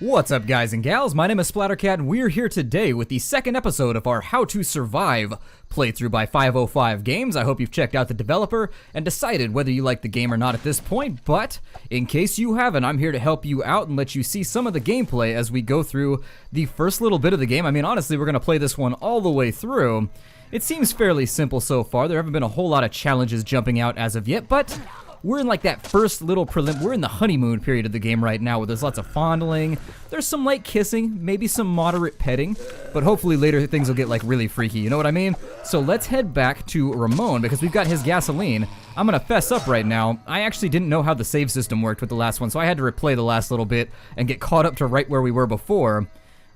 What's up, guys and gals? My name is Splattercat, and we're here today with the second episode of our How to Survive playthrough by 505 Games. I hope you've checked out the developer and decided whether you like the game or not at this point, but in case you haven't, I'm here to help you out and let you see some of the gameplay as we go through the first little bit of the game. I mean, honestly, we're going to play this one all the way through. It seems fairly simple so far. There haven't been a whole lot of challenges jumping out as of yet, but we're in like that first little we're in the honeymoon period of the game right now where there's lots of fondling, there's some light kissing, maybe some moderate petting, but hopefully later things will get like really freaky, you know what I mean? So let's head back to Ramon because we've got his gasoline. I'm gonna fess up right now, I actually didn't know how the save system worked with the last one, so I had to replay the last little bit and get caught up to right where we were before.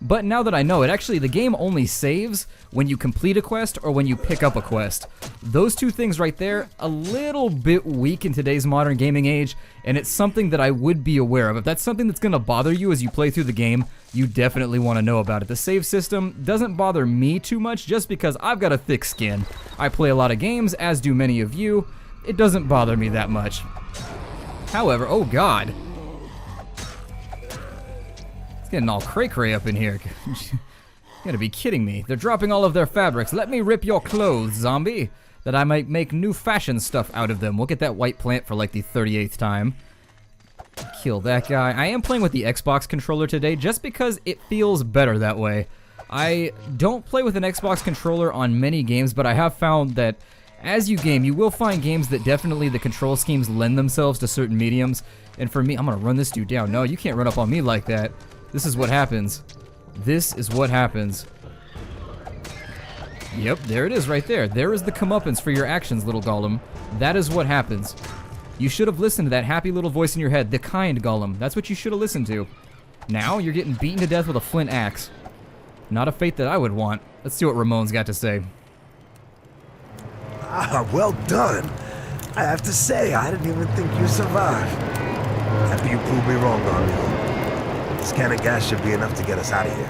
But now that I know it, actually the game only saves when you complete a quest or when you pick up a quest. Those two things right there, a little bit weak in today's modern gaming age, and it's something that I would be aware of. If that's something that's gonna bother you as you play through the game, you definitely wanna know about it. The save system doesn't bother me too much just because I've got a thick skin. I play a lot of games, as do many of you. It doesn't bother me that much. However, oh god. Getting all cray-cray up in here. You gotta be kidding me. They're dropping all of their fabrics. Let me rip your clothes, zombie, that I might make new fashion stuff out of them. We'll get that white plant for like the 38th time. Kill that guy. I am playing with the Xbox controller today just because it feels better that way. I don't play with an Xbox controller on many games, but I have found that as you game, you will find games that definitely the control schemes lend themselves to certain mediums. And for me, I'm gonna run this dude down. No, you can't run up on me like that. This is what happens. This is what happens. Yep, there it is right there. There is the comeuppance for your actions, little golem. That is what happens. You should have listened to that happy little voice in your head, the kind golem. That's what you should have listened to. Now you're getting beaten to death with a flint axe. Not a fate that I would want. Let's see what Ramon's got to say. Ah, well done. I have to say, I didn't even think you survived. Happy you proved me wrong, Garfield. This can of gas should be enough to get us out of here.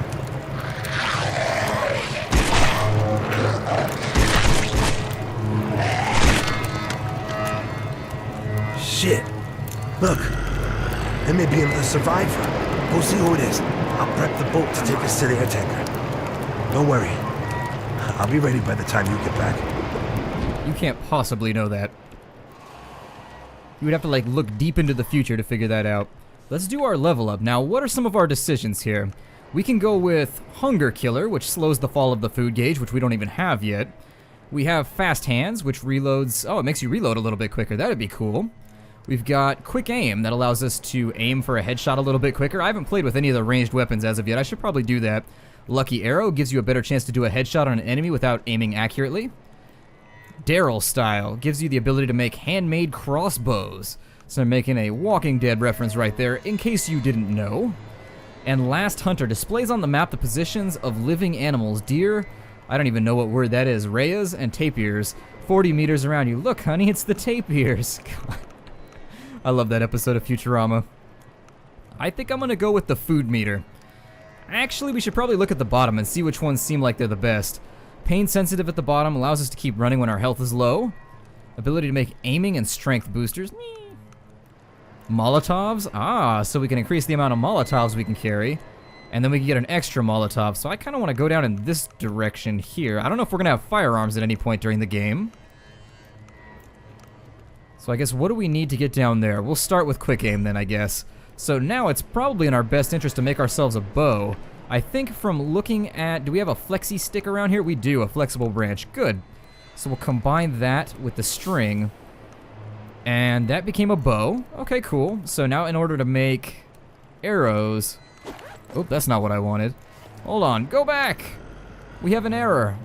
Shit. Look. There may be another survivor. Go see who it is. I'll prep the boat to take us to the air tanker. Don't worry. I'll be ready by the time you get back. You can't possibly know that. You would have to like look deep into the future to figure that out. Let's do our level up. Now, what are some of our decisions here? We can go with Hunger Killer, which slows the fall of the food gauge, which we don't even have yet. We have Fast Hands, which reloads... Oh, it makes you reload a little bit quicker. That'd be cool. We've got Quick Aim, that allows us to aim for a headshot a little bit quicker. I haven't played with any of the ranged weapons as of yet. I should probably do that. Lucky Arrow gives you a better chance to do a headshot on an enemy without aiming accurately. Daryl Style gives you the ability to make handmade crossbows. So I'm making a Walking Dead reference right there, in case you didn't know. And Last Hunter displays on the map the positions of living animals. Deer, I don't even know what word that is, rheas and tapirs, 40 meters around you. Look, honey, it's the tapirs. I love that episode of Futurama. I think I'm gonna go with the food meter. Actually, we should probably look at the bottom and see which ones seem like they're the best. Pain sensitive at the bottom allows us to keep running when our health is low. Ability to make aiming and strength boosters. Molotovs, so we can increase the amount of Molotovs we can carry, and then we can get an extra Molotov, so I kind of want to go down in this direction here. I don't know if we're going to have firearms at any point during the game. So I guess what do we need to get down there? We'll start with Quick Aim then, I guess. So now it's probably in our best interest to make ourselves a bow. I think from looking at, do we have a flexi stick around here? We do, a flexible branch, good. So we'll combine that with the string. And that became a bow. Okay, cool. So now in order to make arrows... Oh, that's not what I wanted. Hold on, go back! We have an error.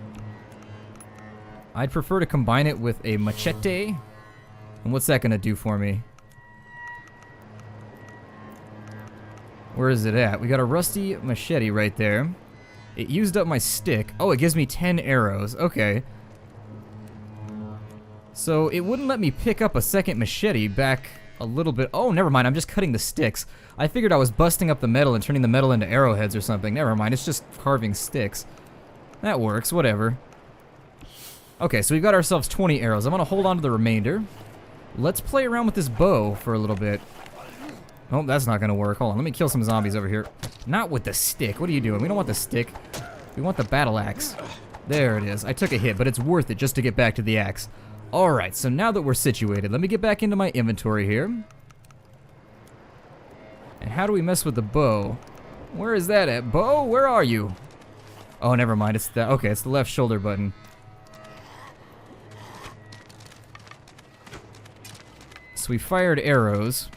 I'd prefer to combine it with a machete. And what's that gonna do for me? Where is it at? We got a rusty machete right there. It used up my stick. Oh, it gives me 10 arrows. Okay. So it wouldn't let me pick up a second machete back a little bit. Oh, never mind. I'm just cutting the sticks. I figured I was busting up the metal and turning the metal into arrowheads or something. Never mind. It's just carving sticks. That works. Whatever. Okay, so we've got ourselves 20 arrows. I'm going to hold on to the remainder. Let's play around with this bow for a little bit. Oh, that's not gonna work. Hold on, let me kill some zombies over here. Not with the stick. What are you doing? We don't want the stick. We want the battle axe. There it is. I took a hit, but it's worth it just to get back to the axe. Alright, so now that we're situated, let me get back into my inventory here. And how do we mess with the bow? Where is that at? Bow, where are you? Oh, never mind. It's the, okay, it's the left shoulder button. So we fired arrows.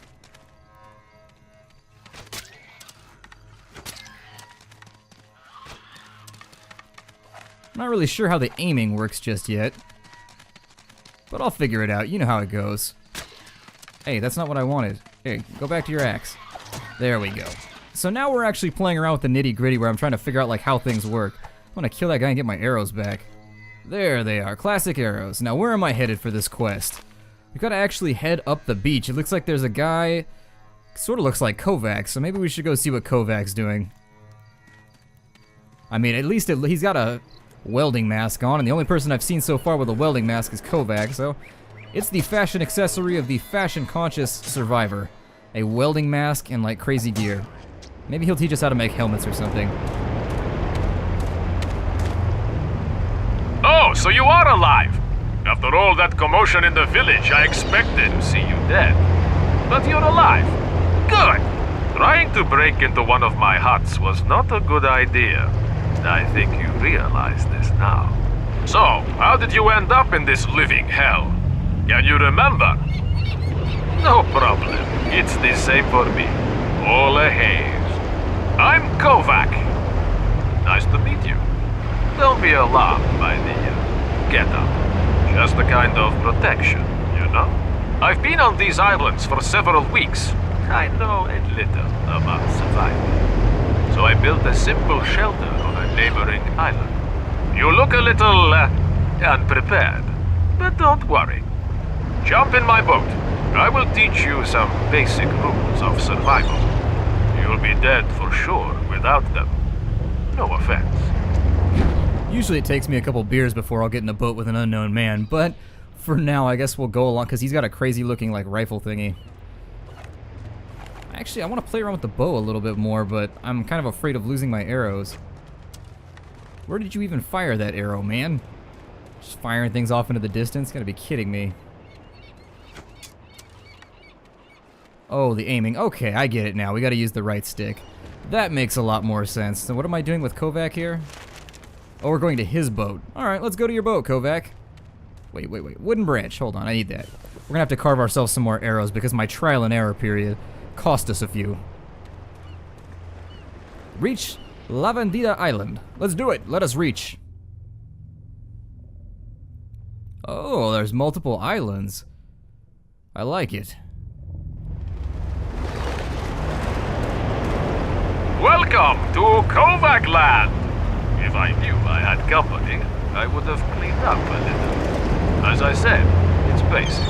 Not really sure how the aiming works just yet. But I'll figure it out. You know how it goes. Hey, that's not what I wanted. Hey, go back to your axe. There we go. So now we're actually playing around with the nitty-gritty where I'm trying to figure out like how things work. I want to kill that guy and get my arrows back. There they are, classic arrows. Now where am I headed for this quest? We gotta actually head up the beach. It looks like there's a guy, sort of looks like Kovac, so maybe we should go see what Kovac's doing. I mean, at least he's got a welding mask on, and the only person I've seen so far with a welding mask is Kovac, so it's the fashion accessory of the fashion-conscious survivor. A welding mask and like crazy gear. Maybe he'll teach us how to make helmets or something. Oh, so you are alive! After all that commotion in the village, I expected to see you dead. But you're alive. Good! Trying to break into one of my huts was not a good idea. I think you realize this now. So, how did you end up in this living hell? Can you remember? No problem. It's the same for me. All a haze. I'm Kovac. Nice to meet you. Don't be alarmed by the get-up. Just a kind of protection, you know? I've been on these islands for several weeks. I know a little about survival. So I built a simple shelter on a neighboring island. You look a little unprepared, but don't worry. Jump in my boat. I will teach you some basic rules of survival. You'll be dead for sure without them. No offense. Usually it takes me a couple beers before I'll get in a boat with an unknown man, but for now I guess we'll go along because he's got a crazy looking like rifle thingy. Actually, I want to play around with the bow a little bit more, but I'm kind of afraid of losing my arrows. Where did you even fire that arrow, man? Just firing things off into the distance? Gotta be kidding me. Oh, the aiming. Okay, I get it now. We gotta use the right stick. That makes a lot more sense. So what am I doing with Kovac here? Oh, we're going to his boat. Alright, let's go to your boat, Kovac. Wait. Wooden branch. Hold on, I need that. We're gonna have to carve ourselves some more arrows because my trial and error period cost us a few. Reach La Vendida Island. Let's do it. Let us reach. Oh, there's multiple islands. I like it. Welcome to Kovac Land! If I knew I had company, I would have cleaned up a little. As I said, it's basic,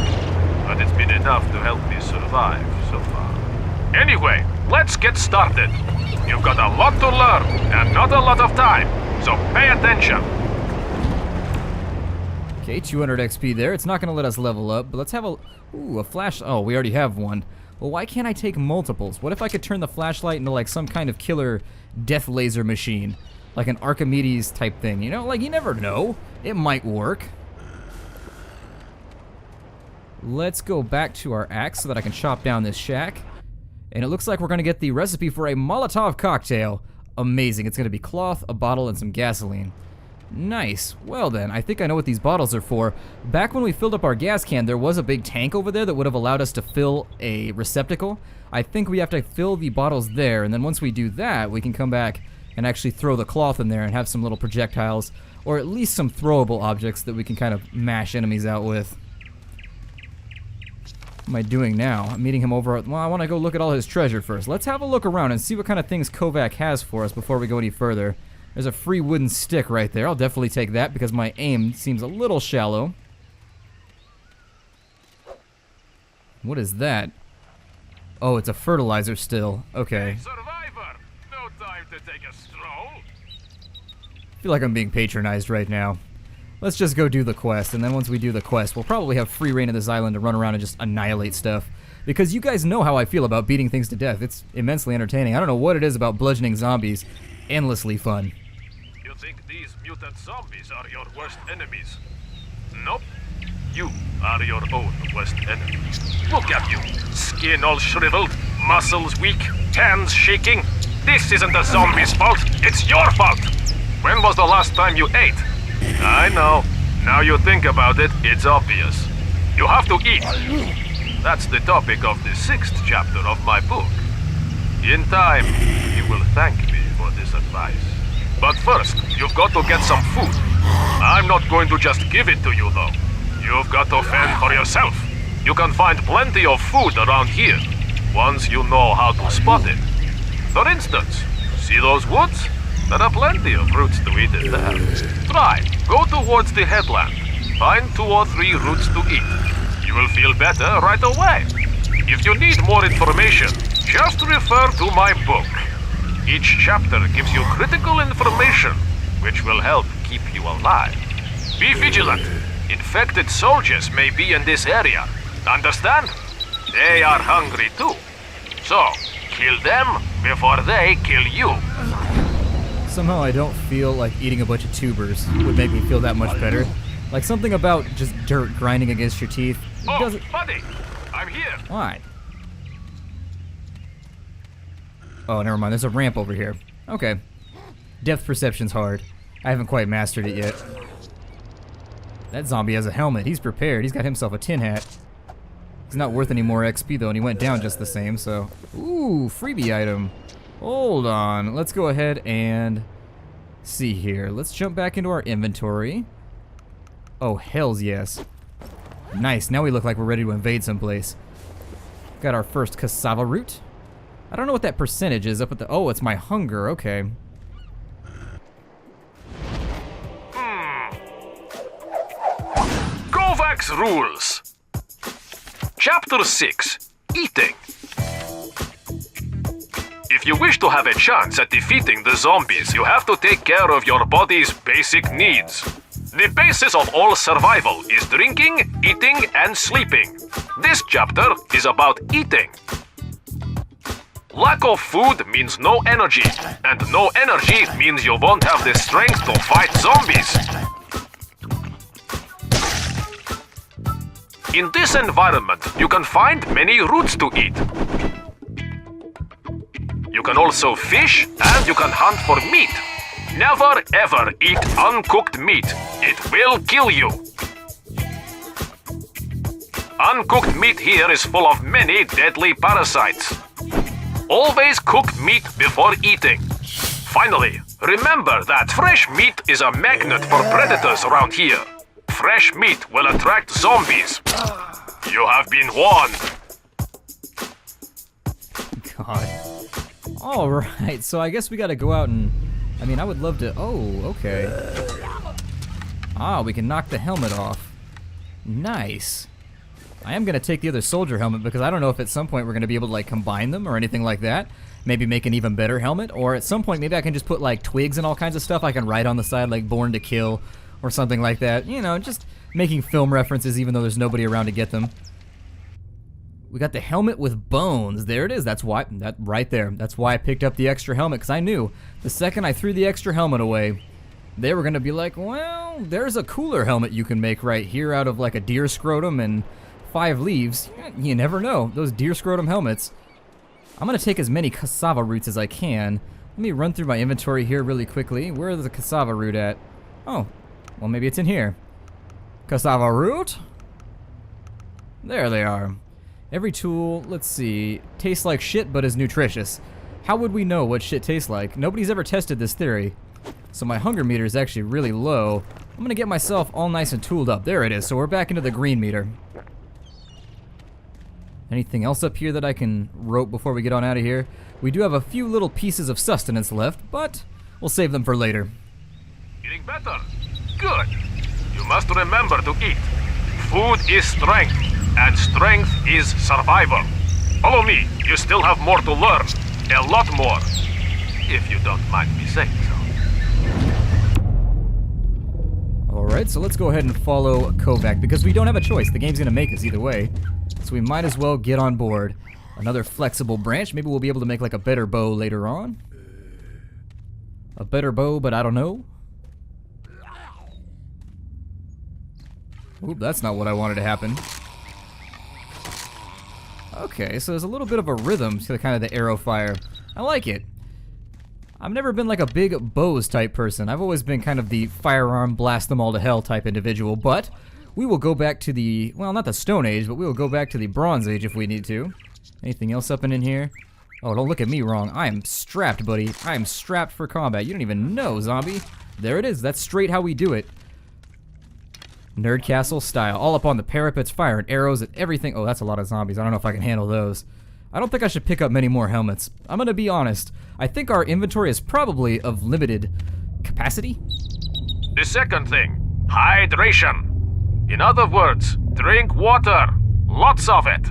but it's been enough to help me survive so far. Anyway, let's get started. You've got a lot to learn, and not a lot of time, so pay attention. Okay, 200 XP there. It's not going to let us level up, but let's have a... Ooh, a flash... Oh, we already have one. Well, why can't I take multiples? What if I could turn the flashlight into like some kind of killer death laser machine? Like an Archimedes type thing, you know? Like, you never know. It might work. Let's go back to our axe so that I can chop down this shack. And it looks like we're going to get the recipe for a Molotov cocktail. Amazing. It's going to be cloth, a bottle, and some gasoline. Nice. Well then, I think I know what these bottles are for. Back when we filled up our gas can, there was a big tank over there that would have allowed us to fill a receptacle. I think we have to fill the bottles there, and then once we do that, we can come back and actually throw the cloth in there and have some little projectiles, or at least some throwable objects that we can kind of mash enemies out with. What am I doing now? I'm meeting him over at... Well, I want to go look at all his treasure first. Let's have a look around and see what kind of things Kovac has for us before we go any further. There's a free wooden stick right there. I'll definitely take that because my aim seems a little shallow. What is that? Oh, it's a fertilizer still. Okay. Hey, survivor! No time to take a stroll. I feel like I'm being patronized right now. Let's just go do the quest, and then once we do the quest, we'll probably have free reign of this island to run around and just annihilate stuff. because you guys know how I feel about beating things to death. It's immensely entertaining. I don't know what it is about bludgeoning zombies. Endlessly fun. You think these mutant zombies are your worst enemies? Nope. You are your own worst enemy. Look at you. Skin all shriveled, muscles weak, hands shaking. This isn't the zombies' fault, it's your fault. When was the last time you ate? I know. Now you think about it, it's obvious. You have to eat. That's the topic of the 6th chapter of my book. In time, you will thank me for this advice. But first, you've got to get some food. I'm not going to just give it to you, though. You've got to fend for yourself. You can find plenty of food around here, once you know how to spot it. For instance, see those woods? There are plenty of roots to eat in there. Try, go towards the headland. Find 2 or 3 roots to eat. You will feel better right away. If you need more information, just refer to my book. Each chapter gives you critical information, which will help keep you alive. Be vigilant. Infected soldiers may be in this area. Understand? They are hungry too. So, kill them before they kill you. Somehow I don't feel like eating a bunch of tubers would make me feel that much better. Like something about just dirt grinding against your teeth. It doesn't... buddy! I'm here! Why? Oh, never mind. There's a ramp over here. Okay. Depth perception's hard. I haven't quite mastered it yet. That zombie has a helmet. He's prepared. He's got himself a tin hat. He's not worth any more XP though, and he went down just the same, so... Ooh, freebie item. Hold on. Let's go ahead and see here. Let's jump back into our inventory. Oh, hells yes. Nice. Now we look like we're ready to invade someplace. Got our first cassava root. I don't know what that percentage is up at the... Oh, it's my hunger. Okay. Kovac's rules. Chapter 6. Eating. If you wish to have a chance at defeating the zombies, you have to take care of your body's basic needs. The basis of all survival is drinking, eating, and sleeping. This chapter is about eating. Lack of food means no energy, and no energy means you won't have the strength to fight zombies. In this environment, you can find many roots to eat. You can also fish, and you can hunt for meat. Never ever eat uncooked meat. It will kill you. Uncooked meat here is full of many deadly parasites. Always cook meat before eating. Finally, remember that fresh meat is a magnet for predators around here. Fresh meat will attract zombies. You have been warned. God. Alright, so I guess we gotta go out and... I mean, I would love to... Oh, okay. Ah, we can knock the helmet off. Nice. I am gonna take the other soldier helmet because I don't know if at some point we're gonna be able to like combine them or anything like that. Maybe make an even better helmet, or at some point maybe I can just put like twigs and all kinds of stuff I can write on the side, like Born to Kill or something like that. You know, just making film references even though there's nobody around to get them. We got the helmet with bones. There it is. That's why, that right there. That's why I picked up the extra helmet, because I knew the second I threw the extra helmet away, they were gonna be like, well, there's a cooler helmet you can make right here out of like a deer scrotum and 5 leaves. You never know. Those deer scrotum helmets. I'm gonna take as many cassava roots as I can. Let me run through my inventory here really quickly. Where is the cassava root at? Oh, well maybe it's in here. Cassava root? There they are. Every tool, let's see, tastes like shit but is nutritious. How would we know what shit tastes like? Nobody's ever tested this theory. So my hunger meter is actually really low. I'm gonna get myself all nice and tooled up. There it is, so we're back into the green meter. Anything else up here that I can rope before we get on out of here? We do have a few little pieces of sustenance left, but we'll save them for later. Getting better? Good. You must remember to eat. Food is strength, and strength is survival. Follow me. You still have more to learn. A lot more. If you don't mind me saying so. Alright, so let's go ahead and follow Kovac, because we don't have a choice. The game's gonna make us either way. So we might as well get on board. Another flexible branch. Maybe we'll be able to make like a better bow later on. A better bow, but I don't know. Oop, that's not what I wanted to happen. Okay, so there's a little bit of a rhythm to kind of the arrow fire. I like it. I've never been like a big bows type person. I've always been kind of the firearm, blast them all to hell type individual, but we will go back to the, well, not the Stone Age, but we will go back to the Bronze Age if we need to. Anything else up and in here? Oh, don't look at me wrong. I am strapped, buddy. I am strapped for combat. You don't even know, zombie. There it is. That's straight how we do it. Nerd Castle style. All up on the parapets, firing arrows at everything. Oh, that's a lot of zombies. I don't know if I can handle those. I don't think I should pick up many more helmets. I'm gonna be honest. I think our inventory is probably of limited capacity. The second thing, hydration. In other words, drink water. Lots of it.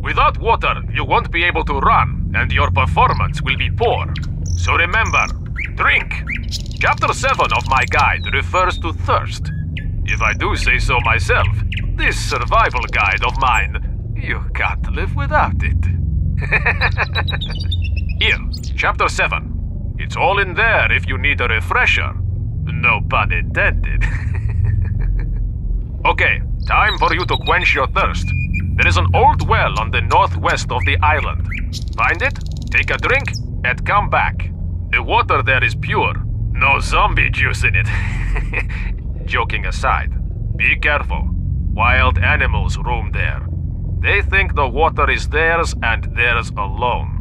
Without water, you won't be able to run, and your performance will be poor. So remember, drink. Chapter 7 of my guide refers to thirst. If I do say so myself, this survival guide of mine, you can't live without it. Here, Chapter 7. It's all in there if you need a refresher. No pun intended. Okay, time for you to quench your thirst. There is an old well on the northwest of the island. Find it, take a drink, and come back. The water there is pure. No zombie juice in it. Joking aside, be careful. Wild animals roam there. They think the water is theirs and theirs alone.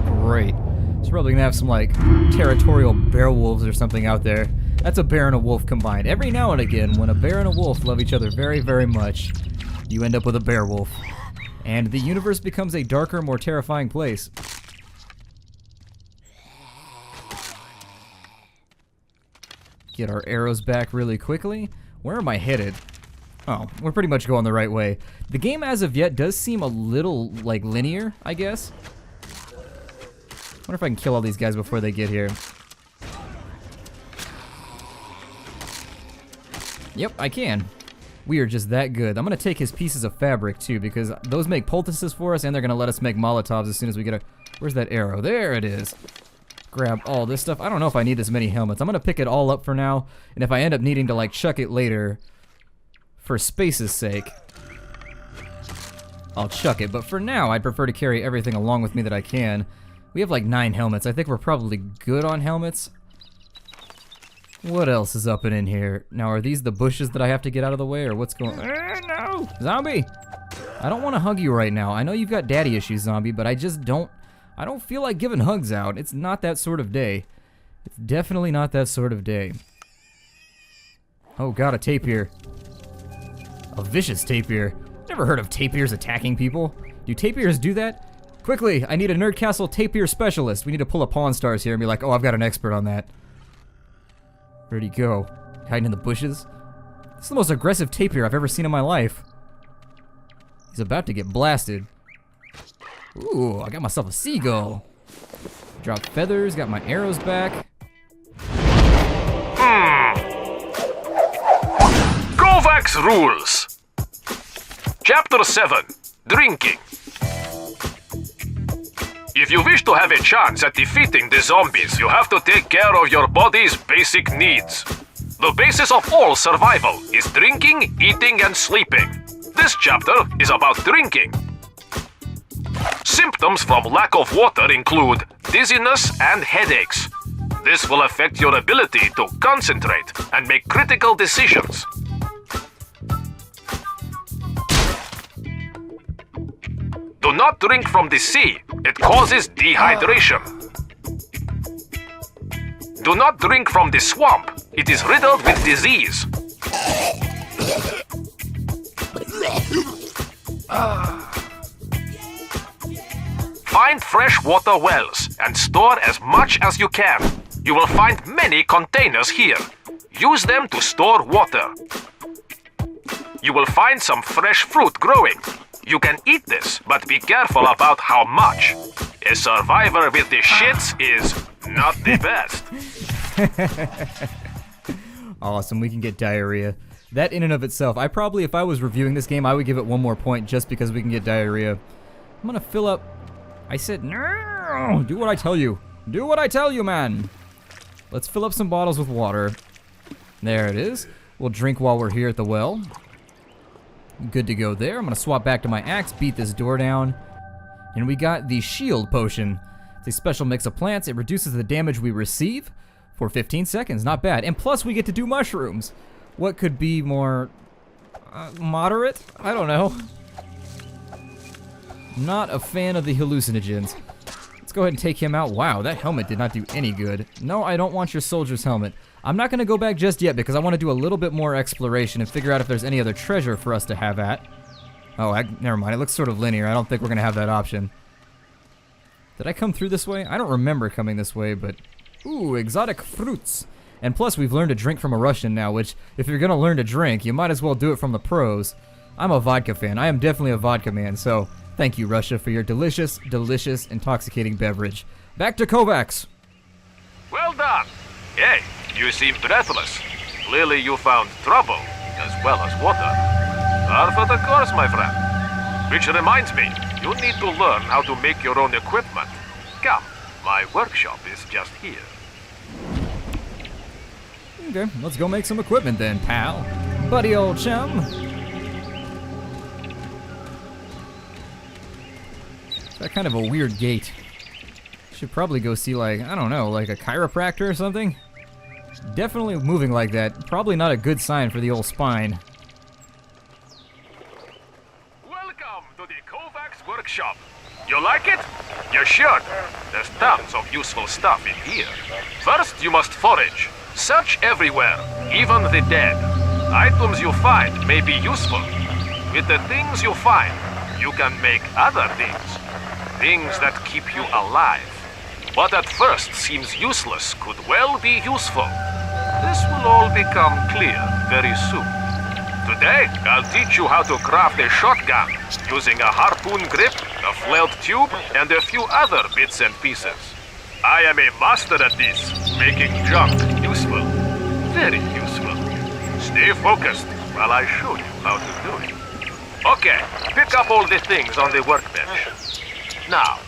Great. It's probably gonna have some like territorial bear wolves or something out there. That's a bear and a wolf combined. Every now and again, when a bear and a wolf love each other very, very much, you end up with a bear wolf. And the universe becomes a darker, more terrifying place. Get our arrows back really quickly. Where am I headed? Oh, we're pretty much going the right way. The game as of yet does seem a little, like, linear, I guess. Wonder if I can kill all these guys before they get here. Yep, I can. We are just that good. I'm gonna take his pieces of fabric, too, because those make poultices for us, and they're gonna let us make Molotovs as soon as we get a... Where's that arrow? There it is. Grab all this stuff. I don't know if I need this many helmets. I'm gonna pick it all up for now, and if I end up needing to, like, chuck it later, for space's sake, I'll chuck it. But for now, I'd prefer to carry everything along with me that I can. We have, like, 9 helmets. I think we're probably good on helmets. What else is up and in here? Now, are these the bushes that I have to get out of the way, or what's going on? No! Zombie! I don't want to hug you right now. I know you've got daddy issues, zombie, but I just don't... I don't feel like giving hugs out. It's not that sort of day. It's definitely not that sort of day. Oh god, a tapir. A vicious tapir. Never heard of tapirs attacking people. Do tapirs do that? Quickly, I need a Nerd Castle tapir specialist. We need to pull a Pawn Stars here and be like, oh, I've got an expert on that. Where'd he go? Hiding in the bushes? This is the most aggressive tapir I've ever seen in my life. He's about to get blasted. Ooh, I got myself a seagull. Drop feathers, got my arrows back. Kovac's rules. Chapter 7, Drinking. If you wish to have a chance at defeating the zombies, you have to take care of your body's basic needs. The basis of all survival is drinking, eating, and sleeping. This chapter is about drinking. Symptoms from lack of water include dizziness and headaches. This will affect your ability to concentrate and make critical decisions. Do not drink from the sea. It causes dehydration. Do not drink from the swamp. It is riddled with disease. Find freshwater wells and store as much as you can. You will find many containers here. Use them to store water. You will find some fresh fruit growing. You can eat this, but be careful about how much. A survivor with the shits is not the best. Awesome, we can get diarrhea. That in and of itself, I probably, if I was reviewing this game, I would give it 1 more point just because we can get diarrhea. I'm gonna fill up... I said, no! Do what I tell you. Do what I tell you, man! Let's fill up some bottles with water. There it is. We'll drink while we're here at the well. Good to go there. I'm gonna swap back to my axe, beat this door down. And we got the shield potion. It's a special mix of plants. It reduces the damage we receive for 15 seconds. Not bad. And plus we get to do mushrooms. What could be more moderate? I don't know. Not a fan of the hallucinogens. Let's go ahead and take him out. Wow, that helmet did not do any good. No, I don't want your soldier's helmet. I'm not going to go back just yet because I want to do a little bit more exploration and figure out if there's any other treasure for us to have at. Oh, never mind. It looks sort of linear. I don't think we're going to have that option. Did I come through this way? I don't remember coming this way, but... Ooh, exotic fruits. And plus, we've learned to drink from a Russian now, which, if you're going to learn to drink, you might as well do it from the pros. I'm a vodka fan. I am definitely a vodka man, so thank you, Russia, for your delicious, delicious, intoxicating beverage. Back to Kovacs. Well done. Hey, you seem breathless. Clearly you found trouble, as well as water. Par for the course, my friend. Which reminds me, you need to learn how to make your own equipment. Come, my workshop is just here. Okay, let's go make some equipment then, pal. Buddy old chum. Got kind of a weird gait. Should probably go see, like, I don't know, like a chiropractor or something? Definitely moving like that. Probably not a good sign for the old spine. Welcome to the Kovacs workshop. You like it? You should. There's tons of useful stuff in here. First, you must forage. Search everywhere, even the dead. Items you find may be useful. With the things you find, you can make other things. Things that keep you alive. What at first seems useless could well be useful. This will all become clear very soon. Today, I'll teach you how to craft a shotgun using a harpoon grip, a flailed tube, and a few other bits and pieces. I am a master at this, making junk useful. Very useful. Stay focused while I show you how to do it. Okay, pick up all the things on the workbench. Now,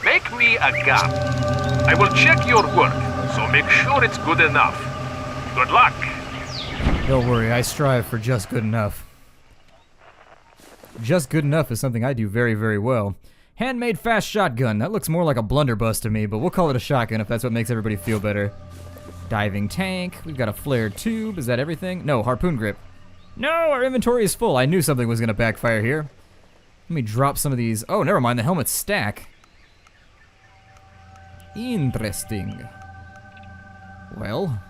make me a gun. I will check your work, so make sure it's good enough. Good luck. Don't worry, I strive for just good enough. Just good enough is something I do very, very well. Handmade fast shotgun. That looks more like a blunderbuss to me, but we'll call it a shotgun if that's what makes everybody feel better. Diving tank. We've got a flared tube. Is that everything? No, harpoon grip. No, our inventory is full. I knew something was going to backfire here. Let me drop some of these. Oh, never mind. The helmets stack. Interesting. Well,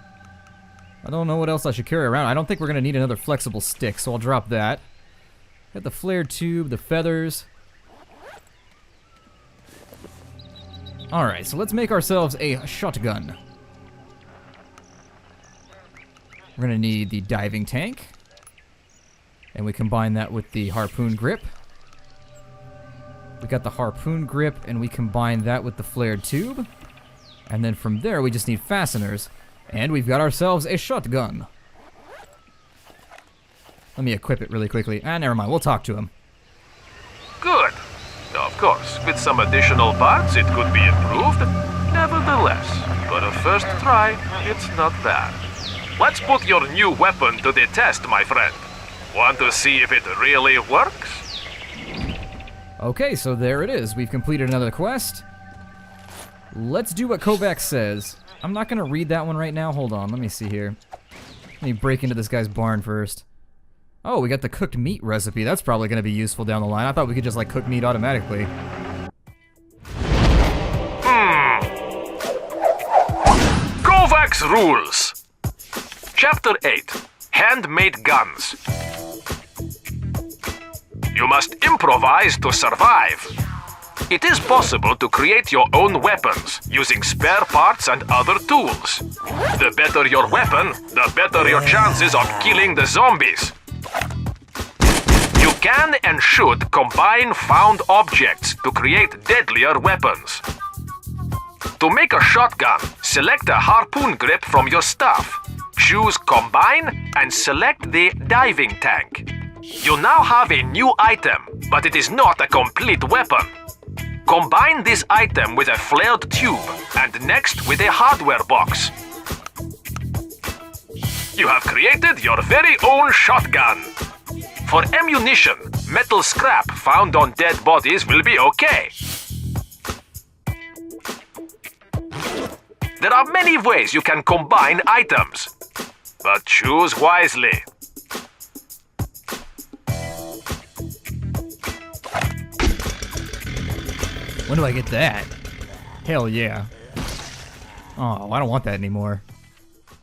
I don't know what else I should carry around. I don't think we're going to need another flexible stick, so I'll drop that. Got the flared tube, the feathers. Alright, so let's make ourselves a shotgun. We're going to need the diving tank. And we combine that with the harpoon grip. We got the harpoon grip, and we combine that with the flared tube. And then from there, we just need fasteners. And we've got ourselves a shotgun. Let me equip it really quickly. Never mind. We'll talk to him. Good. Of course, with some additional parts, it could be improved. Nevertheless, for a first try, it's not bad. Let's put your new weapon to the test, my friend. Want to see if it really works? Okay, so there it is. We've completed another quest. Let's do what Kovac says. I'm not going to read that one right now. Hold on, let me see here. Let me break into this guy's barn first. Oh, we got the cooked meat recipe. That's probably going to be useful down the line. I thought we could just, like, cook meat automatically. Kovac's rules. Chapter 8. Handmade guns. You must improvise to survive. It is possible to create your own weapons using spare parts and other tools. The better your weapon, the better your chances of killing the zombies. You can and should combine found objects to create deadlier weapons. To make a shotgun, select a harpoon grip from your stuff. choose Combine and select the diving tank. You now have a new item, but it is not a complete weapon. Combine this item with a flared tube and next with a hardware box. You have created your very own shotgun. For ammunition, metal scrap found on dead bodies will be okay. There are many ways you can combine items, but choose wisely. When do I get that? Hell yeah. Oh, I don't want that anymore.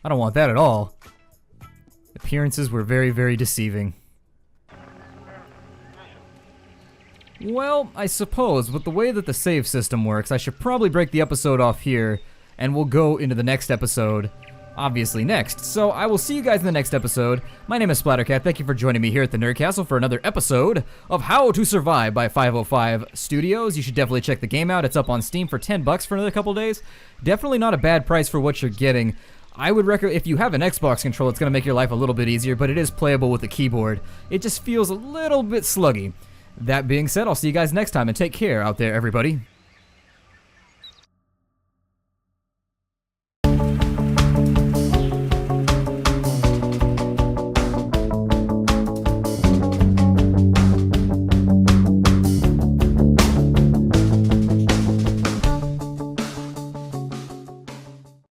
I don't want that at all. Appearances were very, very deceiving. Well, I suppose with the way that the save system works, I should probably break the episode off here, and we'll go into the next episode, obviously next. So I will see you guys in the next episode. My name is Splattercat. Thank you for joining me here at the Nerd Castle for another episode of How to Survive by 505 Studios. You should definitely check the game out. It's up on Steam for $10 for another couple days. Definitely not a bad price for what you're getting. I would recommend, if you have an Xbox controller, it's going to make your life a little bit easier, but it is playable with the keyboard. It just feels a little bit sluggy. That being said, I'll see you guys next time, and take care out there, everybody.